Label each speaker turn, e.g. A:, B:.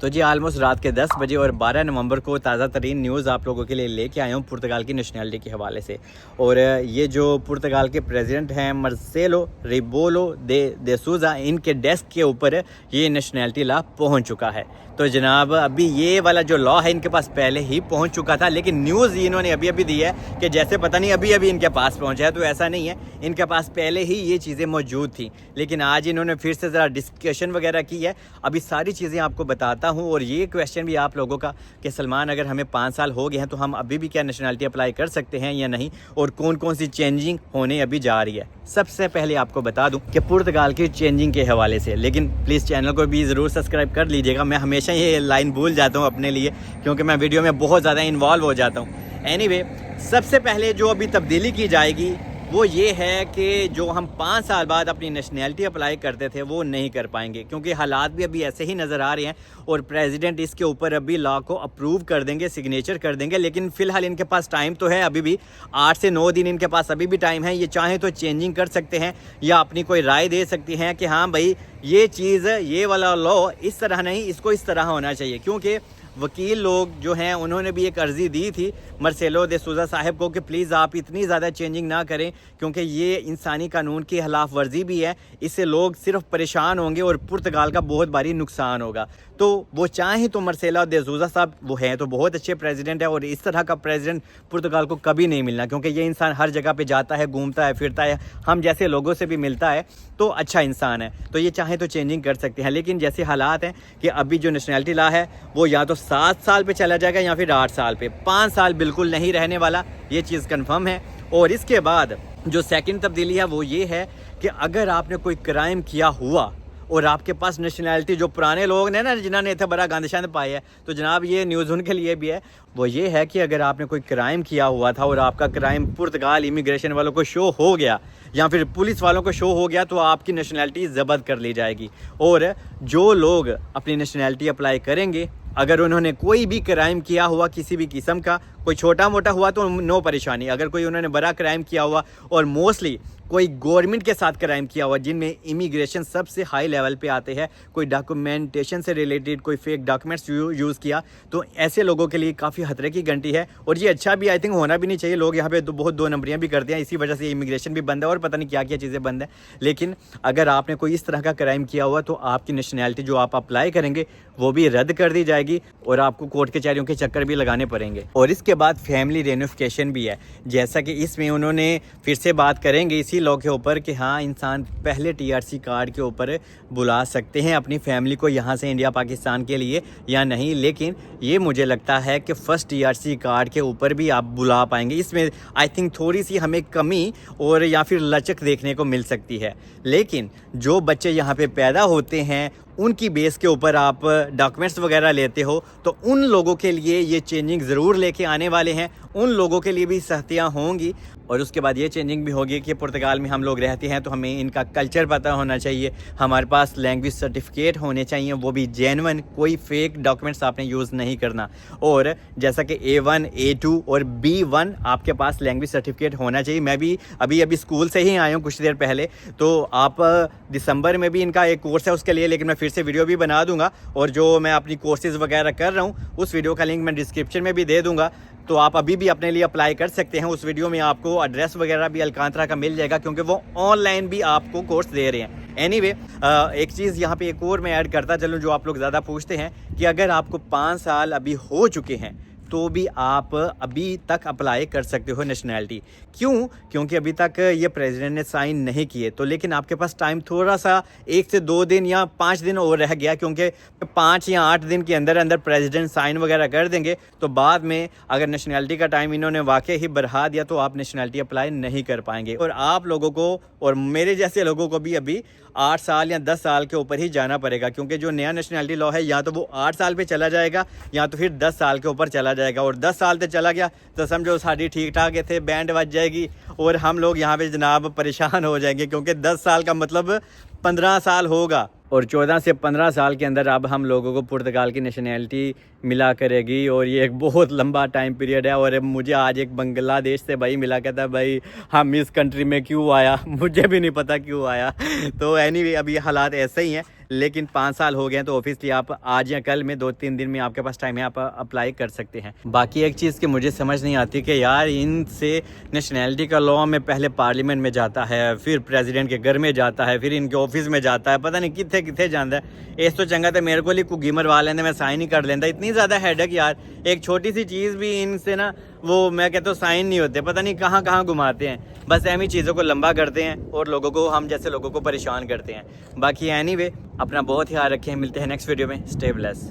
A: तो जी ऑलमोस्ट रात के 10 बजे और 12 नवंबर को ताज़ा तरीन न्यूज़ आप लोगों के लिए लेके आया हूँ पुर्तगाल की नेशनैलिटी के हवाले से। और ये जो पुर्तगाल के प्रेसिडेंट हैं मार्सेलो रिबेलो दे सूज़ा, इनके डेस्क के ऊपर ये नेशनैलिटी लॉ पहुँच चुका है। तो जनाब अभी ये वाला जो लॉ है इनके पास पहले ही पहुंच चुका था, लेकिन न्यूज़ इन्होंने अभी अभी दी है कि जैसे पता नहीं अभी अभी इनके पास पहुंचा है। तो ऐसा नहीं है, इनके पास पहले ही ये चीज़ें मौजूद थी, लेकिन आज इन्होंने फिर से ज़रा डिस्कशन वगैरह की है। अभी सारी चीज़ें आपको बताता हूँ। और ये क्वेश्चन भी आप लोगों का कि सलमान अगर हमें 5 साल हो गए हैं तो हम अभी भी क्या नेशनैलिटी अप्लाई कर सकते हैं या नहीं, और कौन कौन सी चेंजिंग होने अभी जा रही है। सबसे पहले आपको बता दूं कि पुर्तगाल की चेंजिंग के हवाले से, लेकिन प्लीज़ चैनल को भी ज़रूर सब्सक्राइब कर लीजिएगा। मैं हमेशा ये लाइन भूल जाता हूँ अपने लिए, क्योंकि मैं वीडियो में बहुत ज़्यादा इन्वॉल्व हो जाता हूँ। एनीवे, सबसे पहले जो अभी तब्दीली की जाएगी वो ये है कि जो हम 5 साल बाद अपनी नेशनैलिटी अप्लाई करते थे वो नहीं कर पाएंगे, क्योंकि हालात भी अभी ऐसे ही नज़र आ रहे हैं। और प्रेसिडेंट इसके ऊपर अभी लॉ को अप्रूव कर देंगे, सिग्नेचर कर देंगे, लेकिन फ़िलहाल इनके पास टाइम तो है अभी भी 8 से 9 दिन इनके पास अभी भी टाइम है। ये चाहें तो चेंजिंग कर सकते हैं या अपनी कोई राय दे सकती हैं कि हाँ भाई ये चीज़, ये वाला लॉ इस तरह नहीं, इसको इस तरह होना चाहिए। क्योंकि वकील लोग जो हैं उन्होंने भी एक अर्ज़ी दी थी मार्सेलो दे सूज़ा साहब को कि प्लीज़ आप इतनी ज़्यादा चेंजिंग ना करें, क्योंकि ये इंसानी कानून की खिलाफ वर्जी भी है। इससे लोग सिर्फ परेशान होंगे और पुर्तगाल का बहुत भारी नुकसान होगा। तो वो चाहें तो मार्सेलो दे सूज़ा साहब वो हैं तो बहुत अच्छे प्रेसिडेंट है, और इस तरह का प्रेसिडेंट पुर्तगाल को कभी नहीं मिलना, क्योंकि ये इंसान हर जगह पे जाता है, घूमता है, फिरता है, हम जैसे लोगों से भी मिलता है, तो अच्छा इंसान है। तो ये चाहें तो चेंजिंग कर सकते हैं, लेकिन जैसे हालात हैं कि अभी जो नेशनैलिटी लॉ है वो या तो 7 साल पे चला जाएगा या फिर 8 साल पे, 5 साल बिल्कुल नहीं रहने वाला, ये चीज़ कन्फर्म है। और इसके बाद जो सेकंड तब्दीली है वो ये है कि अगर आपने कोई क्राइम किया हुआ और आपके पास नेशनैलिटी, जो पुराने लोग ने ना जिन्होंने इतना बड़ा गंद शंद पाया है, तो जनाब ये न्यूज़ उनके लिए भी है। वो ये है कि अगर आपने कोई क्राइम किया हुआ था और आपका क्राइम पुर्तगाल इमिग्रेशन वालों को शो हो गया या फिर पुलिस वालों को शो हो गया, तो आपकी नेशनैलिटी ज़ब्त कर ली जाएगी। और जो लोग अपनी नेशनैलिटी अप्लाई करेंगे, अगर उन्होंने कोई भी क्राइम किया हुआ किसी भी किस्म का, कोई छोटा मोटा हुआ तो नो परेशानी, अगर कोई उन्होंने बड़ा क्राइम किया हुआ और मोस्टली कोई गवर्नमेंट के साथ क्राइम किया हुआ जिनमें इमिग्रेशन सबसे हाई लेवल पे आते हैं, कोई डॉक्यूमेंटेशन से रिलेटेड कोई फेक डॉक्यूमेंट्स यूज़ किया, तो ऐसे लोगों के लिए काफ़ी खतरे की घंटी है। और ये अच्छा भी आई थिंक होना भी नहीं चाहिए। लोग यहाँ पे बहुत 2 नंबरियाँ भी करते हैं, इसी वजह से इमिग्रेशन भी बंद है और पता नहीं क्या क्या चीज़ें बंद है। लेकिन अगर आपने कोई इस तरह का क्राइम किया हुआ तो आपकी नेशनैलिटी जो आप अप्लाई करेंगे वो भी रद्द कर दी जाएगी और आपको कोर्ट कचहरियों के चक्कर भी लगाने पड़ेंगे। और इसके बाद फैमिली रेनोफिकेशन भी है, जैसा कि इसमें उन्होंने फिर से बात करेंगे इसी लॉ के ऊपर कि हाँ इंसान पहले TRC कार्ड के ऊपर बुला सकते हैं अपनी फैमिली को यहाँ से इंडिया पाकिस्तान के लिए या नहीं, लेकिन ये मुझे लगता है कि फर्स्ट TRC कार्ड के ऊपर भी आप बुला पाएंगे। इसमें आई थिंक थोड़ी सी हमें कमी और या फिर लचक देखने को मिल सकती है, लेकिन जो बच्चे यहाँ पे पैदा होते हैं उनकी बेस के ऊपर आप डॉक्यूमेंट्स वगैरह लेते हो, तो उन लोगों के लिए ये चेंजिंग ज़रूर लेके आने वाले हैं, उन लोगों के लिए भी सख्तियाँ होंगी। और उसके बाद ये चेंजिंग भी होगी कि पुर्तगाल में हम लोग रहते हैं तो हमें इनका कल्चर पता होना चाहिए, हमारे पास लैंग्वेज सर्टिफिकेट होने चाहिए, वो भी जेन्युइन, कोई फेक डॉक्यूमेंट्स आपने यूज़ नहीं करना। और जैसा कि A1 A2 और B1 आपके पास लैंग्वेज सर्टिफिकेट होना चाहिए। मैं भी अभी स्कूल से ही आया हूँ कुछ देर पहले, तो आप दिसंबर में भी इनका एक कोर्स है उसके लिए, लेकिन मैं फिर से वीडियो भी बना दूंगा, और जो मैं अपनी कोर्सेज़ वगैरह कर रहा हूँ उस वीडियो का लिंक मैं डिस्क्रिप्शन में भी दे दूँगा, तो आप अभी भी अपने लिए अप्लाई कर सकते हैं। उस वीडियो में आपको एड्रेस वगैरह भी अलकांतरा का मिल जाएगा, क्योंकि वो ऑनलाइन भी आपको कोर्स दे रहे हैं। एनीवे, एक चीज़ यहाँ पे एक और मैं ऐड करता चलूँ जो आप लोग ज़्यादा पूछते हैं कि अगर आपको 5 साल अभी हो चुके हैं तो भी आप अभी तक अप्लाई कर सकते हो नेशनैलिटी। क्यों? क्योंकि अभी तक ये प्रेसिडेंट ने साइन नहीं किए, तो लेकिन आपके पास टाइम थोड़ा सा 1 से 2 दिन या 5 दिन और रह गया, क्योंकि 5 या 8 दिन के अंदर अंदर प्रेसिडेंट साइन वगैरह कर देंगे, तो बाद में अगर नेशनैलिटी का टाइम इन्होंने वाकई ही बढ़ा दिया तो आप नेशनैलिटी अप्लाई नहीं कर पाएंगे। और आप लोगों को और मेरे जैसे लोगों को भी अभी 8 साल या 10 साल के ऊपर ही जाना पड़ेगा, क्योंकि जो नया नेशनैलिटी लॉ है या तो वो 8 साल पे चला जाएगा या तो फिर 10 साल के ऊपर चला जाएगा। और 10 साल तक चला गया तो समझो साड़ी ठीक ठाक थे, बैंड बज जाएगी और हम लोग यहाँ पे जनाब परेशान हो जाएंगे, क्योंकि 10 साल का मतलब 15 साल होगा, और 14 से 15 साल के अंदर अब हम लोगों को पुर्तगाल की नेशनैलिटी मिला करेगी। और ये एक बहुत लंबा टाइम पीरियड है। और मुझे आज एक बांग्लादेश से भाई मिला, कहता है भाई हम इस कंट्री में क्यों आया, मुझे भी नहीं पता क्यों आया। तो एनीवे अभी हालात ऐसे ही हैं, लेकिन 5 साल हो गए हैं तो ऑफिसली आप आज या कल में 2-3 दिन में आपके पास टाइम है, आप अप्लाई कर सकते हैं। बाकी एक चीज़ की मुझे समझ नहीं आती कि यार इनसे नेशनैलिटी का लॉ में पहले पार्लियामेंट में जाता है, फिर प्रेसिडेंट के घर में जाता है, फिर इनके ऑफिस में जाता है, पता नहीं कितने कितने जाता है। इस तो चंगा तो मेरे को ही कुगीमर वाल लेंदे, मैं साइन ही कर लेंदा। इतनी ज़्यादा हेडक यार, एक छोटी सी चीज़ भी इनसे ना वो मैं कहता हूँ साइन नहीं होते, पता नहीं कहाँ कहाँ घुमाते हैं। बस ऐसी चीज़ों को लंबा करते हैं और लोगों को, हम जैसे लोगों को परेशान करते हैं। बाकी एनीवे अपना बहुत ख्याल रखें, मिलते हैं नेक्स्ट वीडियो में। Stay bless.